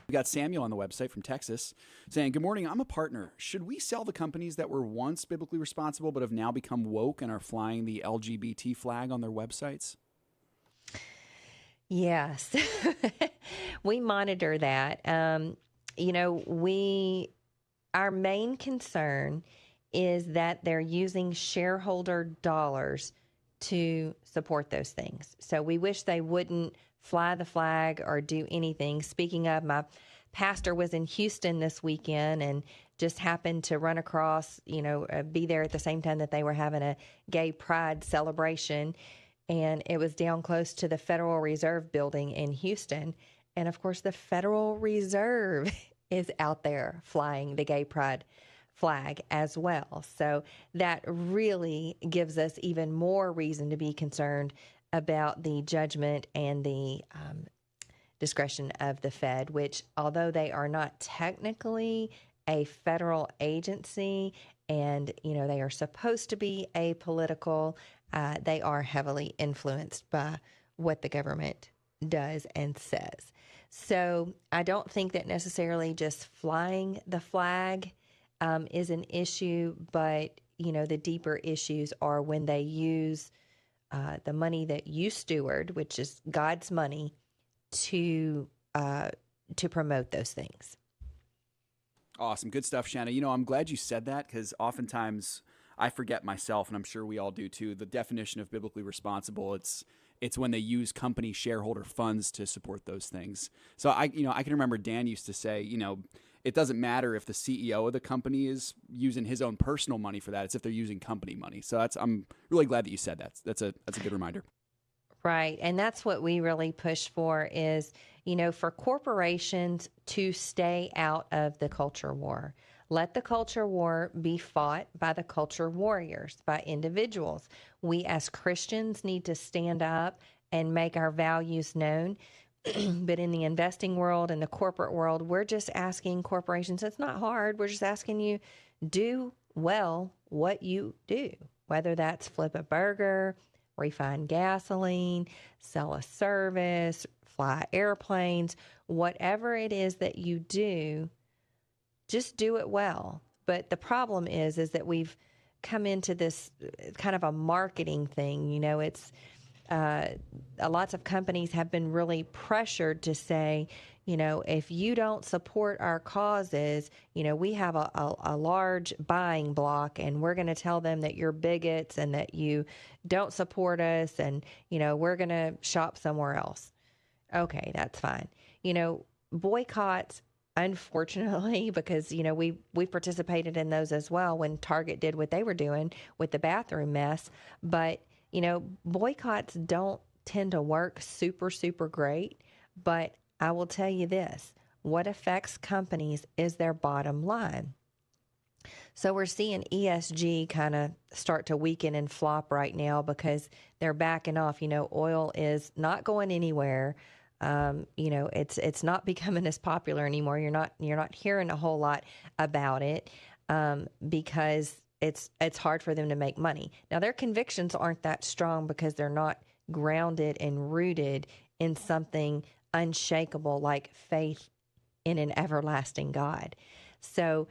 We got Samuel on the website from Texas saying, "Good morning. I'm a partner. Should we sell the companies that were once biblically responsible but have now become woke and are flying the LGBT flag on their websites?" Yes, we monitor that. Our main concern is that they're using shareholder dollars to support those things. So we wish they wouldn't fly the flag or do anything. Speaking of, my pastor was in Houston this weekend and just happened to run across, be there at the same time that they were having a gay pride celebration. And it was down close to the Federal Reserve building in Houston. And of course, the Federal Reserve is out there flying the gay pride flag as well. So that really gives us even more reason to be concerned about the judgment and the discretion of the Fed, which, although they are not technically a federal agency and, they are supposed to be apolitical, they are heavily influenced by what the government does and says. So I don't think that necessarily just flying the flag is an issue, but, the deeper issues are when they use the money that you steward, which is God's money, to promote those things. Awesome. Good stuff, Shanna. I'm glad you said that because oftentimes I forget myself, and I'm sure we all do too, the definition of biblically responsible. It's when they use company shareholder funds to support those things. So I can remember Dan used to say, it doesn't matter if the CEO of the company is using his own personal money for that. It's if they're using company money. So I'm really glad that you said that. That's a good reminder. Right. And that's what we really push for is, for corporations to stay out of the culture war. Let the culture war be fought by the culture warriors, by individuals. We as Christians need to stand up and make our values known. But in the investing world and the corporate world, we're just asking corporations, it's not hard. We're just asking you, do well what you do, whether that's flip a burger, refine gasoline, sell a service, fly airplanes, whatever it is that you do, just do it well. But the problem is that we've come into this kind of a marketing thing. It's lots of companies have been really pressured to say, if you don't support our causes, we have a large buying block and we're going to tell them that you're bigots and that you don't support us and, we're going to shop somewhere else. Okay, that's fine. Boycotts, unfortunately, because, we participated in those as well when Target did what they were doing with the bathroom mess. But, boycotts don't tend to work super, super great. But I will tell you this, what affects companies is their bottom line. So we're seeing ESG kind of start to weaken and flop right now because they're backing off. Oil is not going anywhere. It's not becoming as popular anymore. You're not hearing a whole lot about it because it's hard for them to make money. Now their convictions aren't that strong because they're not grounded and rooted in something unshakable like faith in an everlasting God. So,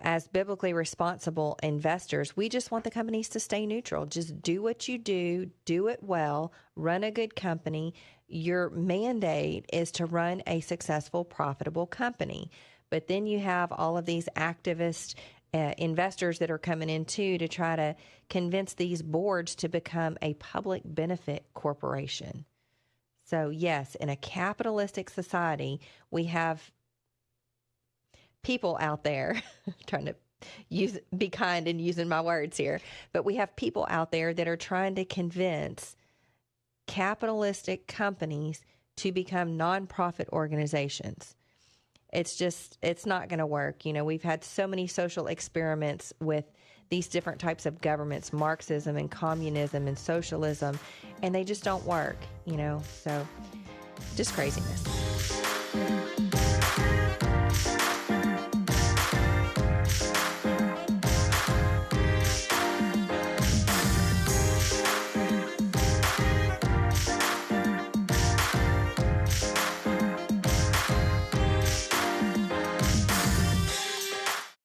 as biblically responsible investors, we just want the companies to stay neutral. Just do what you do it well, run a good company. Your mandate is to run a successful, profitable company. But then you have all of these activist investors that are coming in too to try to convince these boards to become a public benefit corporation. So yes, in a capitalistic society, we have people out there trying to be kind and using my words here, but we have people out there that are trying to convince capitalistic companies to become nonprofit organizations. It's not going to work. We've had so many social experiments with these different types of governments, Marxism and communism and socialism, and they just don't work, so just craziness.